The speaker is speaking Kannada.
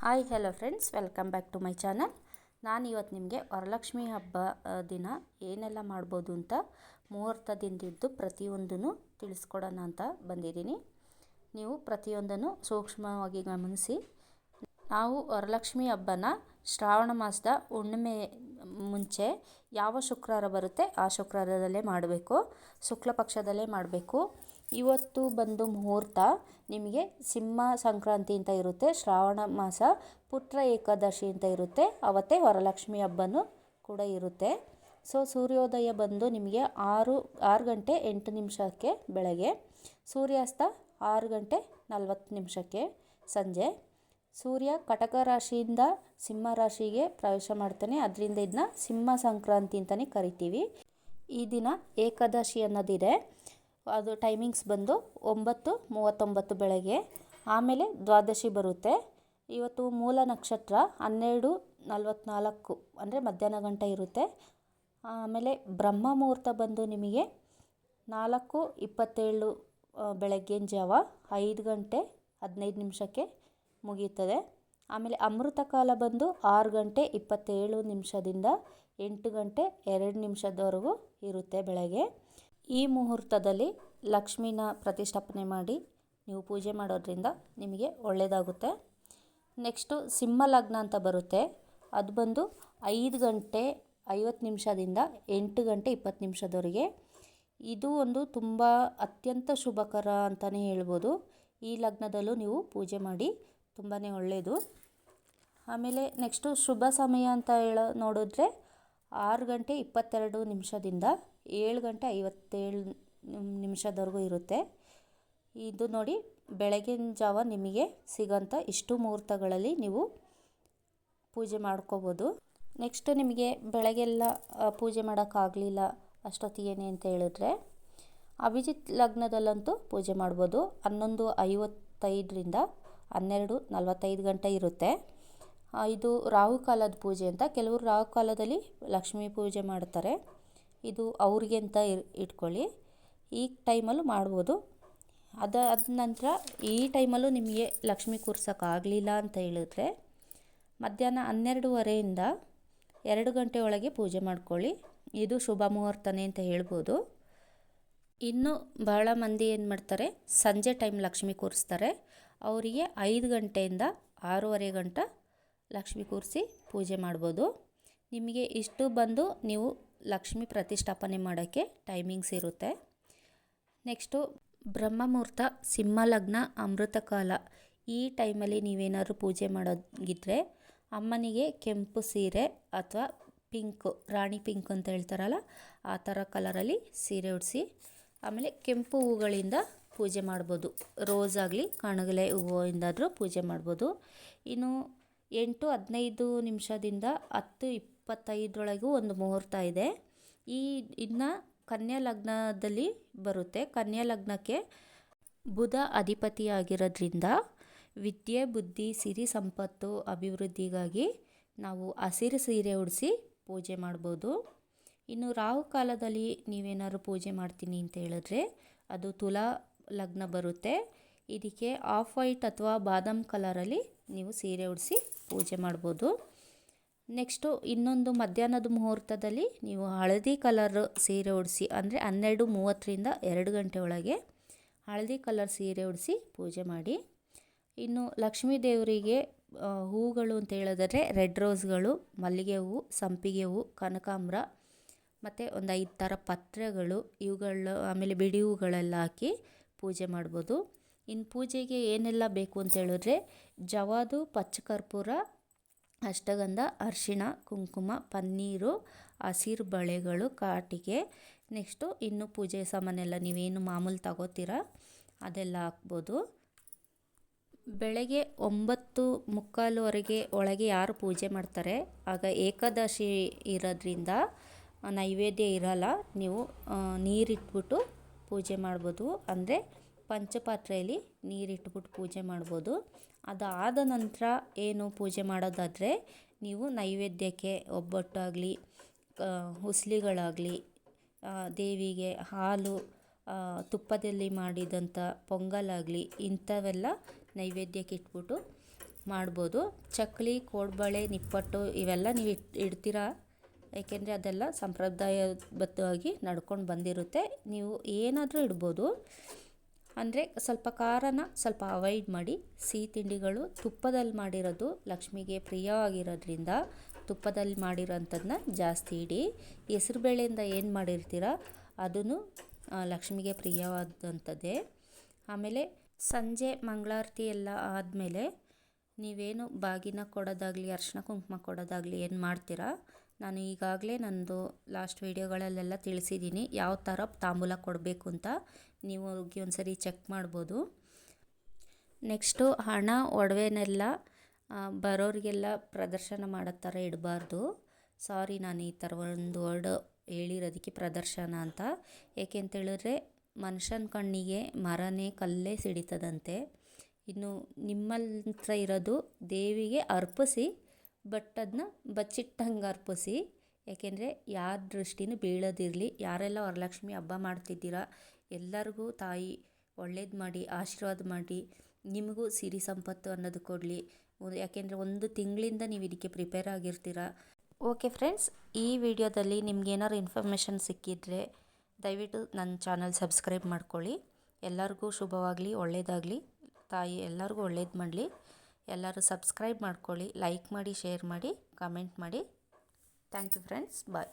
Hi hello friends, welcome back to my channel. ನಾನು ಇವತ್ತು ನಿಮಗೆ ವರಲಕ್ಷ್ಮಿ ಹಬ್ಬ ದಿನ ಏನೆಲ್ಲ ಮಾಡ್ಬೋದು ಅಂತ ಮುಹೂರ್ತದಿಂದಿದ್ದು ಪ್ರತಿಯೊಂದನ್ನು ತಿಳಿಸ್ಕೊಡೋಣ ಅಂತ ಬಂದಿದ್ದೀನಿ. ನೀವು ಪ್ರತಿಯೊಂದನ್ನು ಸೂಕ್ಷ್ಮವಾಗಿ ಗಮನಿಸಿ. ನಾವು ವರಲಕ್ಷ್ಮಿ ಹಬ್ಬನ ಶ್ರಾವಣ ಮಾಸದ ಹುಣ್ಣಿಮೆ ಮುಂಚೆ ಯಾವ ಶುಕ್ರವಾರ ಬರುತ್ತೆ ಆ ಶುಕ್ರವಾರದಲ್ಲೇ ಮಾಡಬೇಕು, ಶುಕ್ಲ ಪಕ್ಷದಲ್ಲೇ ಮಾಡಬೇಕು. ಇವತ್ತು ಬಂದು ಮುಹೂರ್ತ ನಿಮಗೆ ಸಿಂಹ ಸಂಕ್ರಾಂತಿ ಅಂತ ಇರುತ್ತೆ, ಶ್ರಾವಣ ಮಾಸ ಪುತ್ರ ಏಕಾದಶಿ ಅಂತ ಇರುತ್ತೆ, ಅವತ್ತೇ ವರಲಕ್ಷ್ಮಿ ಹಬ್ಬನೂ ಕೂಡ ಇರುತ್ತೆ. ಸೊ ಸೂರ್ಯೋದಯ ಬಂದು ನಿಮಗೆ 6 ಗಂಟೆ 8 ನಿಮಿಷಕ್ಕೆ ಬೆಳಗ್ಗೆ, ಸೂರ್ಯಾಸ್ತ 6 ಗಂಟೆ 40 ನಿಮಿಷಕ್ಕೆ ಸಂಜೆ. ಸೂರ್ಯ ಕಟಕ ರಾಶಿಯಿಂದ ಸಿಂಹ ರಾಶಿಗೆ ಪ್ರವೇಶ ಮಾಡ್ತಾನೆ, ಅದರಿಂದ ಇದನ್ನ ಸಿಂಹ ಸಂಕ್ರಾಂತಿ ಅಂತಲೇ ಕರಿತೀವಿ. ಈ ದಿನ ಏಕಾದಶಿ ಅನ್ನೋದಿದೆ, ಅದು ಟೈಮಿಂಗ್ಸ್ ಬಂದು 9:39 ಬೆಳಗ್ಗೆ. ಆಮೇಲೆ ದ್ವಾದಶಿ ಬರುತ್ತೆ. ಇವತ್ತು ಮೂಲ ನಕ್ಷತ್ರ 12:44 ಅಂದರೆ ಮಧ್ಯಾಹ್ನ ಗಂಟೆ ಇರುತ್ತೆ. ಆಮೇಲೆ ಬ್ರಹ್ಮ ಮುಹೂರ್ತ ಬಂದು ನಿಮಗೆ 4:27 ಬೆಳಗ್ಗಿನ ಜಾವ 5:15 ಮುಗಿಯುತ್ತದೆ. ಆಮೇಲೆ ಅಮೃತ ಕಾಲ ಬಂದು 6:27 8:02 ಇರುತ್ತೆ ಬೆಳಗ್ಗೆ. ಈ ಮುಹೂರ್ತದಲ್ಲಿ ಲಕ್ಷ್ಮಿನ ಪ್ರತಿಷ್ಠಾಪನೆ ಮಾಡಿ ನೀವು ಪೂಜೆ ಮಾಡೋದ್ರಿಂದ ನಿಮಗೆ ಒಳ್ಳೆಯದಾಗುತ್ತೆ. ನೆಕ್ಸ್ಟು ಸಿಂಹ ಲಗ್ನ ಅಂತ ಬರುತ್ತೆ, ಅದು ಬಂದು 5:50 8:20 ಇದು ಒಂದು ತುಂಬ ಅತ್ಯಂತ ಶುಭಕರ ಅಂತಲೇ ಹೇಳ್ಬೋದು. ಈ ಲಗ್ನದಲ್ಲೂ ನೀವು ಪೂಜೆ ಮಾಡಿ ತುಂಬಾ ಒಳ್ಳೆಯದು. ಆಮೇಲೆ ನೆಕ್ಸ್ಟು ಶುಭ ಸಮಯ ಅಂತ ನೋಡಿದ್ರೆ 6:22 7:57 ಇರುತ್ತೆ. ಇದು ನೋಡಿ, ಬೆಳಗಿನ ಜಾವ ನಿಮಗೆ ಸಿಗೋಂಥ ಇಷ್ಟು ಮುಹೂರ್ತಗಳಲ್ಲಿ ನೀವು ಪೂಜೆ ಮಾಡ್ಕೋಬೋದು. ನೆಕ್ಸ್ಟ್ ನಿಮಗೆ ಬೆಳಗ್ಗೆಲ್ಲ ಪೂಜೆ ಮಾಡೋಕ್ಕಾಗಲಿಲ್ಲ ಅಷ್ಟೊತ್ತಿಗೇನೆ ಅಂತ ಹೇಳಿದ್ರೆ ಅಭಿಜಿತ್ ಲಗ್ನದಲ್ಲಂತೂ ಪೂಜೆ ಮಾಡ್ಬೋದು. 11:55 12:45 ಇರುತ್ತೆ. ಇದು ರಾಹುಕಾಲದ ಪೂಜೆ ಅಂತ. ಕೆಲವರು ರಾಹುಕಾಲದಲ್ಲಿ ಲಕ್ಷ್ಮೀ ಪೂಜೆ ಮಾಡ್ತಾರೆ, ಇದು ಅವ್ರಿಗೆ ಅಂತ ಇಟ್ಕೊಳ್ಳಿ. ಈ ಟೈಮಲ್ಲೂ ಮಾಡ್ಬೋದು. ಅದ ನಂತರ ಈ ಟೈಮಲ್ಲೂ ನಿಮಗೆ ಲಕ್ಷ್ಮಿ ಕೂರ್ಸೋಕ್ಕಾಗಲಿಲ್ಲ ಅಂತ ಹೇಳಿದ್ರೆ ಮಧ್ಯಾಹ್ನ 12:30 2 ಗಂಟೆ ಒಳಗೆ ಪೂಜೆ ಮಾಡ್ಕೊಳ್ಳಿ, ಇದು ಶುಭ ಮುಹೂರ್ತನೇ ಅಂತ ಹೇಳ್ಬೋದು. ಇನ್ನು ಬಹಳ ಮಂದಿ ಏನು ಮಾಡ್ತಾರೆ, ಸಂಜೆ ಟೈಮ್ ಲಕ್ಷ್ಮಿ ಕೂರಿಸ್ತಾರೆ. ಅವರಿಗೆ 5 ಗಂಟೆಯಿಂದ 6:30 ಗಂಟೆ ಲಕ್ಷ್ಮಿ ಕೂರಿಸಿ ಪೂಜೆ ಮಾಡ್ಬೋದು. ನಿಮಗೆ ಇಷ್ಟು ಬಂದು ನೀವು ಲಕ್ಷ್ಮಿ ಪ್ರತಿಷ್ಠಾಪನೆ ಮಾಡೋಕ್ಕೆ ಟೈಮಿಂಗ್ಸ್ ಇರುತ್ತೆ. ನೆಕ್ಸ್ಟು ಬ್ರಹ್ಮ ಮುಹೂರ್ತ, ಸಿಂಹ ಲಗ್ನ, ಅಮೃತ ಕಾಲ. ಈ ಟೈಮಲ್ಲಿ ನೀವೇನಾದ್ರು ಪೂಜೆ ಮಾಡೋಗಿದ್ರೆ ಅಮ್ಮನಿಗೆ ಕೆಂಪು ಸೀರೆ ಅಥವಾ ಪಿಂಕ್, ರಾಣಿ ಪಿಂಕ್ ಅಂತ ಹೇಳ್ತಾರಲ್ಲ ಆ ಥರ ಕಲರಲ್ಲಿ ಸೀರೆ ಉಡಿಸಿ, ಆಮೇಲೆ ಕೆಂಪು ಹೂಗಳಿಂದ ಪೂಜೆ ಮಾಡ್ಬೋದು. ರೋಸ್ ಆಗಲಿ ಕಣಗಿಲೆ ಹೂವಿಂದಾದರೂ ಪೂಜೆ ಮಾಡ್ಬೋದು. ಇನ್ನು 8:15 10:25 ಒಂದು ಮುಹೂರ್ತ ಇದೆ. ಇನ್ನು ಕನ್ಯಾ ಲಗ್ನದಲ್ಲಿ ಬರುತ್ತೆ. ಕನ್ಯಾ ಲಗ್ನಕ್ಕೆ ಬುಧ ಅಧಿಪತಿಯಾಗಿರೋದ್ರಿಂದ ವಿದ್ಯೆ, ಬುದ್ಧಿ, ಸಿರಿ ಸಂಪತ್ತು ಅಭಿವೃದ್ಧಿಗಾಗಿ ನಾವು ಹಸಿರು ಸೀರೆ ಉಡಿಸಿ ಪೂಜೆ ಮಾಡ್ಬೋದು. ಇನ್ನು ರಾಹು ಕಾಲದಲ್ಲಿ ನೀವೇನಾದ್ರು ಪೂಜೆ ಮಾಡ್ತೀನಿ ಅಂತ ಹೇಳಿದ್ರೆ ಅದು ತುಲಾ ಲಗ್ನ ಬರುತ್ತೆ. ಇದಕ್ಕೆ ಆಫ್ ವೈಟ್ ಅಥವಾ ಬಾದಾಮ್ ಕಲರಲ್ಲಿ ನೀವು ಸೀರೆ ಉಡಿಸಿ ಪೂಜೆ ಮಾಡ್ಬೋದು. ನೆಕ್ಸ್ಟು ಇನ್ನೊಂದು ಮಧ್ಯಾಹ್ನದ ಮುಹೂರ್ತದಲ್ಲಿ ನೀವು ಹಳದಿ ಕಲರ್ ಸೀರೆ ಉಡಿಸಿ, ಅಂದರೆ 12:30 2 ಗಂಟೆ ಒಳಗೆ ಹಳದಿ ಕಲರ್ ಸೀರೆ ಉಡಿಸಿ ಪೂಜೆ ಮಾಡಿ. ಇನ್ನು ಲಕ್ಷ್ಮೀ ದೇವರಿಗೆ ಹೂಗಳು ಅಂತ ಹೇಳಿದ್ರೆ ರೆಡ್ ರೋಸ್ಗಳು, ಮಲ್ಲಿಗೆ ಹೂವು, ಸಂಪಿಗೆ ಹೂವು, ಕನಕಾಂಬರ ಮತ್ತು ಒಂದು 5 ಥರ ಪತ್ರೆಗಳು, ಇವುಗಳು ಆಮೇಲೆ ಬಿಡಿ ಹೂಗಳೆಲ್ಲ ಹಾಕಿ ಪೂಜೆ ಮಾಡ್ಬೋದು. ಇನ್ನು ಪೂಜೆಗೆ ಏನೆಲ್ಲ ಬೇಕು ಅಂತ ಹೇಳಿದ್ರೆ ಜವಾದು, ಪಚ್ಚಕರ್ಪೂರ, ಅಷ್ಟಗಂಧ, ಅರಿಶಿಣ, ಕುಂಕುಮ, ಪನ್ನೀರು, ಹಸಿರು ಬಳೆಗಳು, ಕಾಟಿಕೆ. ನೆಕ್ಸ್ಟು ಇನ್ನು ಪೂಜೆ ಸಾಮಾನೆಲ್ಲ ನೀವೇನು ಮಾಮೂಲು ತಗೋತೀರ ಅದೆಲ್ಲ ಹಾಕ್ಬೋದು. ಬೆಳಗ್ಗೆ 9:45 ಒಳಗೆ ಯಾರು ಪೂಜೆ ಮಾಡ್ತಾರೆ ಆಗ ಏಕಾದಶಿ ಇರೋದ್ರಿಂದ ನೈವೇದ್ಯ ಇರೋಲ್ಲ, ನೀವು ನೀರಿಟ್ಬಿಟ್ಟು ಪೂಜೆ ಮಾಡ್ಬೋದು. ಅಂದರೆ ಪಂಚಪಾತ್ರೆಯಲ್ಲಿ ನೀರಿಟ್ಬಿಟ್ಟು ಪೂಜೆ ಮಾಡ್ಬೋದು. ಅದಾದ ನಂತರ ಏನು ಪೂಜೆ ಮಾಡೋದಾದರೆ ನೀವು ನೈವೇದ್ಯಕ್ಕೆ ಒಬ್ಬಟ್ಟಾಗಲಿ, ಉಸ್ಲಿಗಳಾಗಲಿ, ದೇವಿಗೆ ಹಾಲು, ತುಪ್ಪದಲ್ಲಿ ಮಾಡಿದಂಥ ಪೊಂಗಲಾಗಲಿ ಇಂಥವೆಲ್ಲ ನೈವೇದ್ಯಕ್ಕೆ ಇಟ್ಬಿಟ್ಟು ಮಾಡ್ಬೋದು. ಚಕ್ಕಲಿ, ಕೋಡ್ಬಳೆ, ನಿಪ್ಪಟ್ಟು ಇವೆಲ್ಲ ನೀವು ಇಡ್ತೀರಾ, ಏಕೆಂದರೆ ಅದೆಲ್ಲ ಸಂಪ್ರದಾಯಬದ್ಧವಾಗಿ ನಡ್ಕೊಂಡು ಬಂದಿರುತ್ತೆ. ನೀವು ಏನಾದರೂ ಇಡ್ಬೋದು. ಅಂದರೆ ಸ್ವಲ್ಪ ಖಾರನ ಸ್ವಲ್ಪ ಅವಾಯ್ಡ್ ಮಾಡಿ. ಸಿಹಿ ತಿಂಡಿಗಳು ತುಪ್ಪದಲ್ಲಿ ಮಾಡಿರೋದು ಲಕ್ಷ್ಮಿಗೆ ಪ್ರಿಯವಾಗಿರೋದ್ರಿಂದ ತುಪ್ಪದಲ್ಲಿ ಮಾಡಿರೋಂಥದ್ದನ್ನ ಜಾಸ್ತಿ ಇಡಿ. ಹೆಸರುಬೇಳೆಯಿಂದ ಏನು ಮಾಡಿರ್ತೀರ ಅದನ್ನು ಲಕ್ಷ್ಮಿಗೆ ಪ್ರಿಯವಾದಂಥದ್ದೇ. ಆಮೇಲೆ ಸಂಜೆ ಮಂಗಳಾರತಿ ಎಲ್ಲ ಆದಮೇಲೆ ನೀವೇನು ಬಾಗಿನ ಕೊಡೋದಾಗಲಿ, ಅರ್ಶಿನ ಕುಂಕುಮ ಕೊಡೋದಾಗಲಿ ಏನು ಮಾಡ್ತೀರಾ, ನಾನು ಈಗಾಗಲೇ ನಂದು ಲಾಸ್ಟ್ ವೀಡಿಯೋಗಳಲ್ಲೆಲ್ಲ ತಿಳಿಸಿದ್ದೀನಿ ಯಾವ ಥರ ತಾಂಬೂಲ ಕೊಡಬೇಕು ಅಂತ. ನೀವು ಹೋಗಿ ಒಂದ್ಸರಿ ಚೆಕ್ ಮಾಡ್ಬೋದು. ನೆಕ್ಸ್ಟು ಹಣ ಒಡವೆನೆಲ್ಲ ಬರೋರಿಗೆಲ್ಲ ಪ್ರದರ್ಶನ ಮಾಡೋ ಥರ ಇಡಬಾರ್ದು. ಸಾರಿ, ನಾನು ಈ ಥರ ಒಂದು ವರ್ಡ್ ಹೇಳಿರೋದಕ್ಕೆ ಪ್ರದರ್ಶನ ಅಂತ. ಏಕೆ ಅಂತೇಳಿದ್ರೆ ಮನುಷ್ಯನ ಕಣ್ಣಿಗೆ ಮರನೇ ಕಲ್ಲೇ ಸಿಡಿತದಂತೆ. ಇನ್ನು ನಿಮ್ಮತ್ರ ಇರೋದು ದೇವಿಗೆ ಅರ್ಪಿಸಿ, ಬಟ್ ಅದನ್ನ ಬಚ್ಚಿಟ್ಟಂಗೆ ಅರ್ಪಿಸಿ. ಏಕೆಂದರೆ ಯಾರ ದೃಷ್ಟಿನೂ ಬೀಳೋದಿರಲಿ. ಯಾರೆಲ್ಲ ವರಲಕ್ಷ್ಮಿ ಹಬ್ಬ ಮಾಡ್ತಿದ್ದೀರಾ ಎಲ್ಲರಿಗೂ ತಾಯಿ ಒಳ್ಳೇದು ಮಾಡಿ ಆಶೀರ್ವಾದ ಮಾಡಿ ನಿಮಗೂ ಸಿರಿ ಸಂಪತ್ತು ಅನ್ನೋದು ಕೊಡಲಿ. ಯಾಕೆಂದರೆ ಒಂದು ತಿಂಗಳಿಂದ ನೀವು ಇದಕ್ಕೆ ಪ್ರಿಪೇರ್ ಆಗಿರ್ತೀರ. ಓಕೆ ಫ್ರೆಂಡ್ಸ್, ಈ ವಿಡಿಯೋದಲ್ಲಿ ನಿಮ್ಗೇನಾದ್ರು ಇನ್ಫಾರ್ಮೇಷನ್ ಸಿಕ್ಕಿದರೆ ದಯವಿಟ್ಟು ನನ್ನ ಚಾನಲ್ ಸಬ್ಸ್ಕ್ರೈಬ್ ಮಾಡ್ಕೊಳ್ಳಿ. ಎಲ್ಲರಿಗೂ ಶುಭವಾಗಲಿ, ಒಳ್ಳೆಯದಾಗಲಿ. ತಾಯಿ ಎಲ್ಲರಿಗೂ ಒಳ್ಳೇದು ಮಾಡಲಿ. ಎಲ್ಲರೂ ಸಬ್ಸ್ಕ್ರೈಬ್ ಮಾಡ್ಕೊಳ್ಳಿ, ಲೈಕ್ ಮಾಡಿ, ಶೇರ್ ಮಾಡಿ, ಕಮೆಂಟ್ ಮಾಡಿ. Thank you friends, bye.